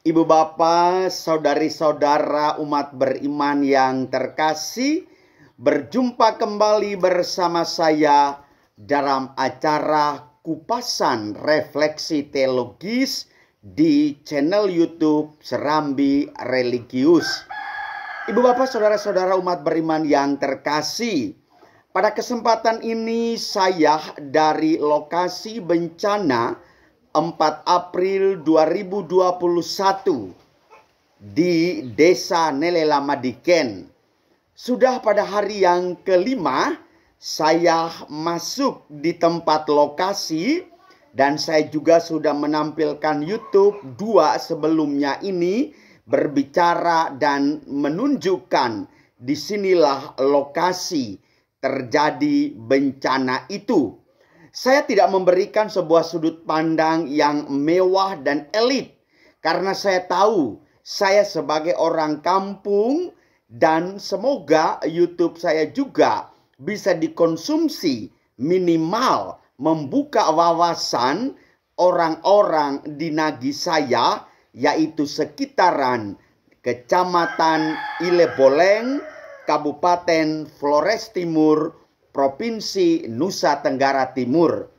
Ibu bapak, saudari-saudara umat beriman yang terkasih, berjumpa kembali bersama saya dalam acara Kupasan Refleksi Teologis di channel YouTube Serambi Religius. Ibu bapak, saudara-saudara umat beriman yang terkasih, pada kesempatan ini saya dari lokasi bencana 4 April 2021 di Desa Nelelamadiken. Sudah pada hari yang kelima saya masuk di tempat lokasi dan saya juga sudah menampilkan YouTube 2 sebelumnya ini berbicara dan menunjukkan disinilah lokasi terjadi bencana itu. Saya tidak memberikan sebuah sudut pandang yang mewah dan elit. Karena saya tahu saya sebagai orang kampung dan semoga YouTube saya juga bisa dikonsumsi minimal membuka wawasan orang-orang di Nagi saya, yaitu sekitaran Kecamatan Ileboleng, Kabupaten Flores Timur, Provinsi Nusa Tenggara Timur.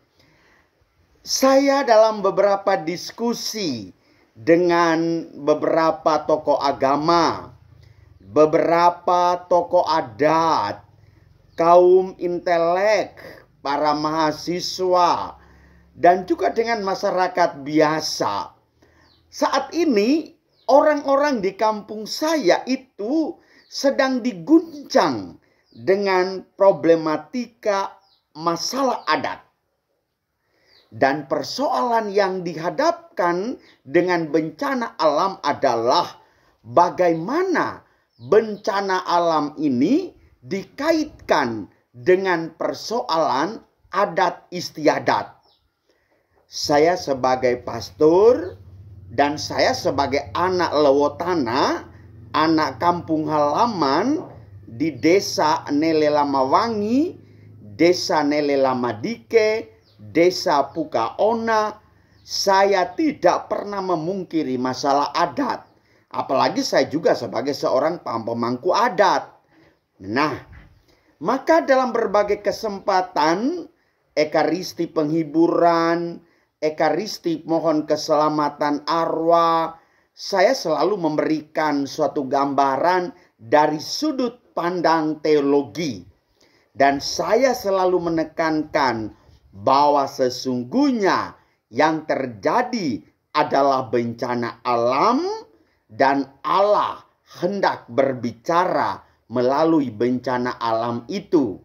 Saya dalam beberapa diskusi dengan beberapa tokoh agama, beberapa tokoh adat, kaum intelek, para mahasiswa, dan juga dengan masyarakat biasa. Saat ini orang-orang di kampung saya itu sedang diguncang dengan problematika masalah adat. Dan persoalan yang dihadapkan dengan bencana alam adalah bagaimana bencana alam ini dikaitkan dengan persoalan adat istiadat. Saya sebagai pastor dan saya sebagai anak Lewotana, anak kampung halaman di Desa Nelelamawangi, Desa Nelelamadike, Desa Pukaona, saya tidak pernah memungkiri masalah adat. Apalagi saya juga sebagai seorang pemangku adat. Nah, maka dalam berbagai kesempatan, ekaristi penghiburan, ekaristi mohon keselamatan arwah, saya selalu memberikan suatu gambaran dari sudut pandang teologi. Dan saya selalu menekankan bahwa sesungguhnya yang terjadi adalah bencana alam dan Allah hendak berbicara melalui bencana alam itu.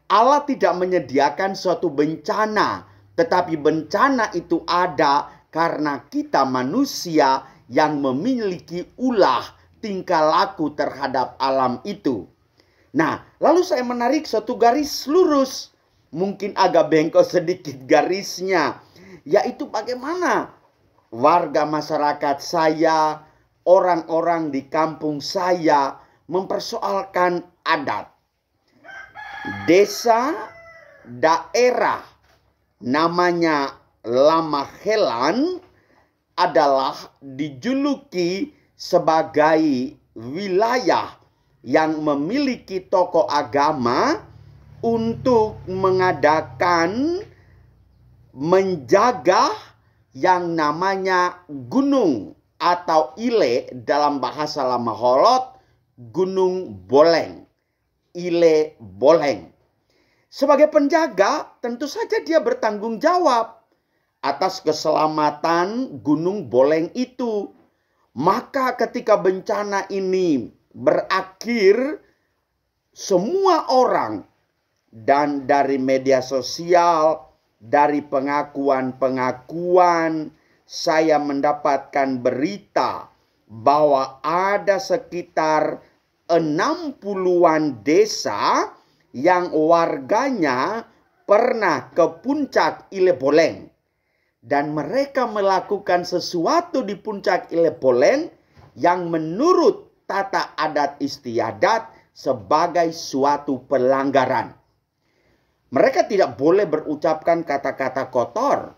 Allah tidak menyediakan suatu bencana, tetapi bencana itu ada karena kita manusia yang memiliki ulah tingkah laku terhadap alam itu. Nah, lalu saya menarik suatu garis lurus. Mungkin agak bengkok sedikit garisnya. Yaitu bagaimana warga masyarakat saya, orang-orang di kampung saya mempersoalkan adat. Desa, daerah namanya Lamahelan adalah dijuluki sebagai wilayah yang memiliki tokoh agama untuk mengadakan menjaga yang namanya gunung atau ile dalam bahasa Lamaholot, Gunung Boleng, Ile Boleng. Sebagai penjaga tentu saja dia bertanggung jawab atas keselamatan Gunung Boleng itu. Maka ketika bencana ini berakhir, semua orang dan dari media sosial, dari pengakuan-pengakuan, saya mendapatkan berita bahwa ada sekitar 60-an desa yang warganya pernah ke puncak Ileboleng. Dan mereka melakukan sesuatu di puncak Ileboleng yang menurut tata adat istiadat sebagai suatu pelanggaran. Mereka tidak boleh berucapkan kata-kata kotor.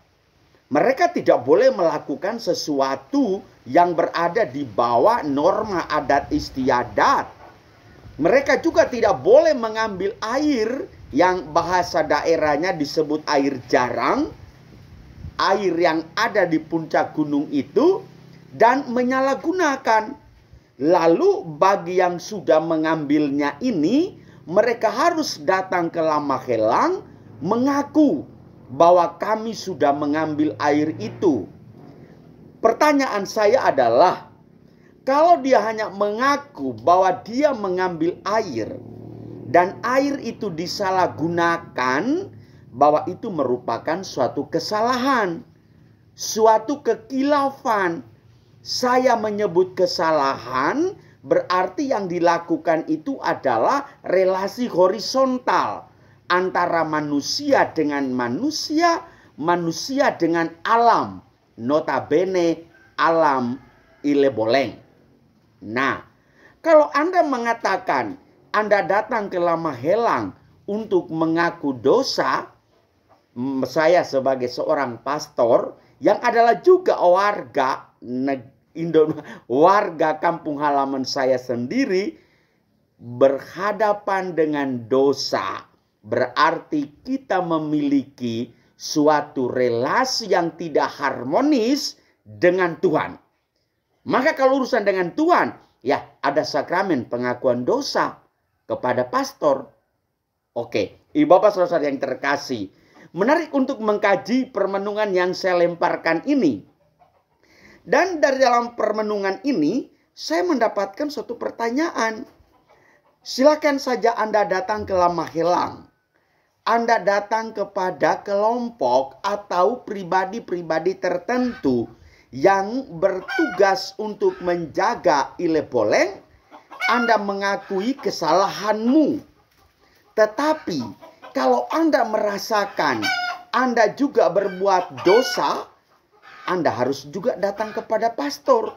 Mereka tidak boleh melakukan sesuatu yang berada di bawah norma adat istiadat. Mereka juga tidak boleh mengambil air yang bahasa daerahnya disebut air jarang, air yang ada di puncak gunung itu, dan menyalahgunakan. Lalu bagi yang sudah mengambilnya ini, mereka harus datang ke Lamahelang mengaku bahwa kami sudah mengambil air itu. Pertanyaan saya adalah, kalau dia hanya mengaku bahwa dia mengambil air dan air itu disalahgunakan, bahwa itu merupakan suatu kesalahan, suatu kekilafan. Saya menyebut kesalahan berarti yang dilakukan itu adalah relasi horizontal antara manusia dengan manusia, manusia dengan alam. Notabene alam Ileboleng. Nah, kalau Anda mengatakan Anda datang ke Lamahelang untuk mengaku dosa, saya sebagai seorang pastor yang adalah juga warga kampung halaman saya sendiri, berhadapan dengan dosa berarti kita memiliki suatu relasi yang tidak harmonis dengan Tuhan. Maka kalau urusan dengan Tuhan, ya ada sakramen pengakuan dosa kepada pastor. Oke, Ibu Bapak Saudara yang terkasih, menarik untuk mengkaji permenungan yang saya lemparkan ini. Dan dari dalam permenungan ini, saya mendapatkan suatu pertanyaan. Silakan saja Anda datang ke Lamahelang. Anda datang kepada kelompok atau pribadi-pribadi tertentu yang bertugas untuk menjaga Ileboleng. Anda mengakui kesalahanmu. Tetapi kalau Anda merasakan Anda juga berbuat dosa, Anda harus juga datang kepada pastor.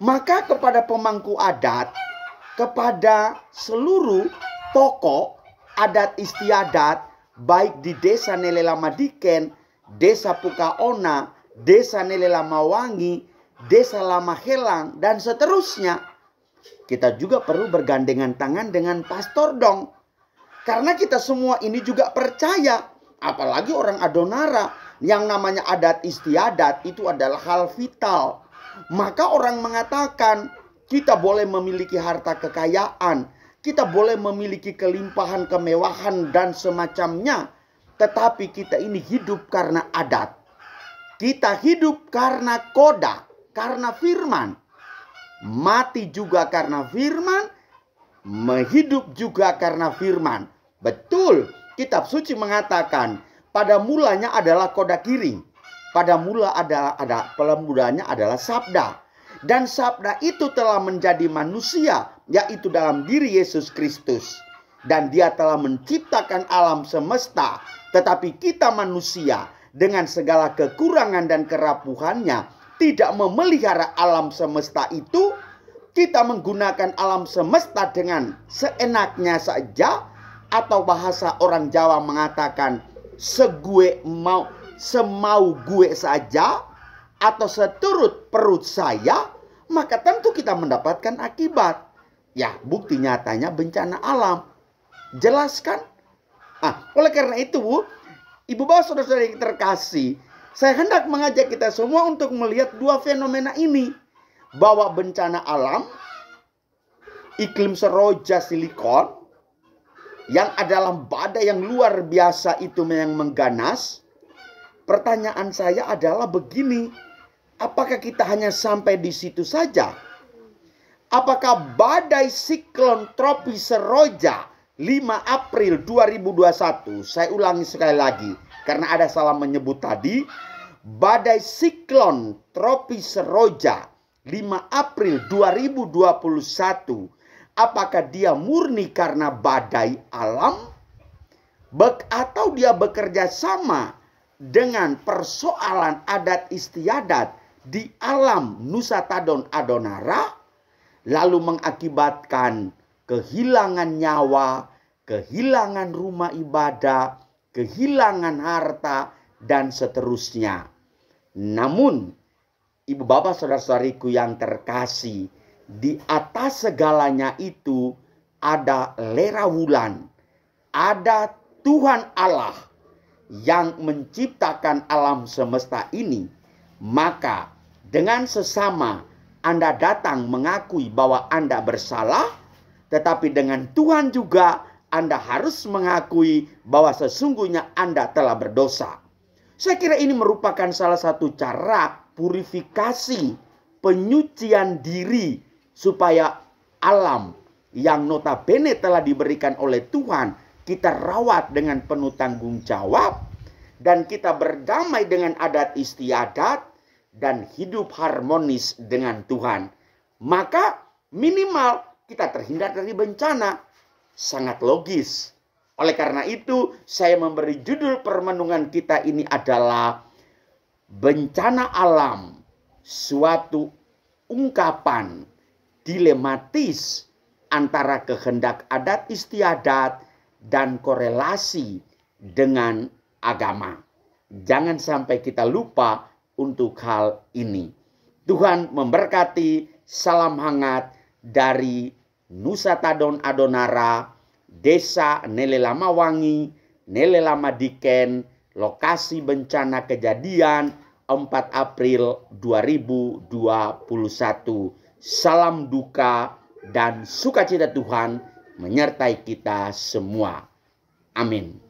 Maka kepada pemangku adat, kepada seluruh tokoh adat istiadat, baik di desa Nelelamadikén, desa Pukaona, desa Nelelamawangi, desa Lamahelang, dan seterusnya. Kita juga perlu bergandengan tangan dengan pastor dong. Karena kita semua ini juga percaya, apalagi orang Adonara, yang namanya adat istiadat itu adalah hal vital. Maka orang mengatakan, kita boleh memiliki harta kekayaan, kita boleh memiliki kelimpahan, kemewahan, dan semacamnya. Tetapi kita ini hidup karena adat. Kita hidup karena koda, karena firman. Mati juga karena firman, hidup juga karena firman. Betul, kitab suci mengatakan, pada mulanya adalah koda kiring. Pada mulanya adalah sabda. Dan sabda itu telah menjadi manusia, yaitu dalam diri Yesus Kristus. Dan dia telah menciptakan alam semesta. Tetapi kita manusia dengan segala kekurangan dan kerapuhannya tidak memelihara alam semesta itu. Kita menggunakan alam semesta dengan seenaknya saja. Atau bahasa orang Jawa mengatakan semau gue saja. Atau seturut perut saya, maka tentu kita mendapatkan akibat. Ya, bukti nyatanya bencana alam. Jelas kan? Oleh karena itu, Ibu Bapak Saudara-saudara yang terkasih, saya hendak mengajak kita semua untuk melihat dua fenomena ini. Bahwa bencana alam, iklim seroja silikon, yang adalah badai yang luar biasa itu yang mengganas. Pertanyaan saya adalah begini, apakah kita hanya sampai di situ saja? Apakah badai siklon tropis seroja 5 April 2021, saya ulangi sekali lagi karena ada salah menyebut tadi, badai siklon tropis seroja 5 April 2021, apakah dia murni karena badai alam atau dia bekerja sama dengan persoalan adat istiadat di alam Nusa Tadon Adonara, lalu mengakibatkan kehilangan nyawa, kehilangan rumah ibadah, kehilangan harta, dan seterusnya. Namun, ibu bapak saudara-saudariku yang terkasih, di atas segalanya itu ada lera wulan, ada Tuhan Allah yang menciptakan alam semesta ini. Maka dengan sesama Anda datang mengakui bahwa Anda bersalah, tetapi dengan Tuhan juga Anda harus mengakui bahwa sesungguhnya Anda telah berdosa. Saya kira ini merupakan salah satu cara purifikasi, penyucian diri, supaya alam yang notabene telah diberikan oleh Tuhan, kita rawat dengan penuh tanggung jawab, dan kita berdamai dengan adat istiadat, dan hidup harmonis dengan Tuhan. Maka minimal kita terhindar dari bencana. Sangat logis. Oleh karena itu, saya memberi judul permenungan kita ini adalah bencana alam, suatu ungkapan dilematis antara kehendak adat istiadat dan korelasi dengan agama. Jangan sampai kita lupa untuk hal ini. Tuhan memberkati. Salam hangat dari Nusa Tadon Adonara, Desa Nelelamawangi, Nelelama-Diken, lokasi bencana kejadian 4 April 2021. Salam duka dan sukacita Tuhan menyertai kita semua. Amin.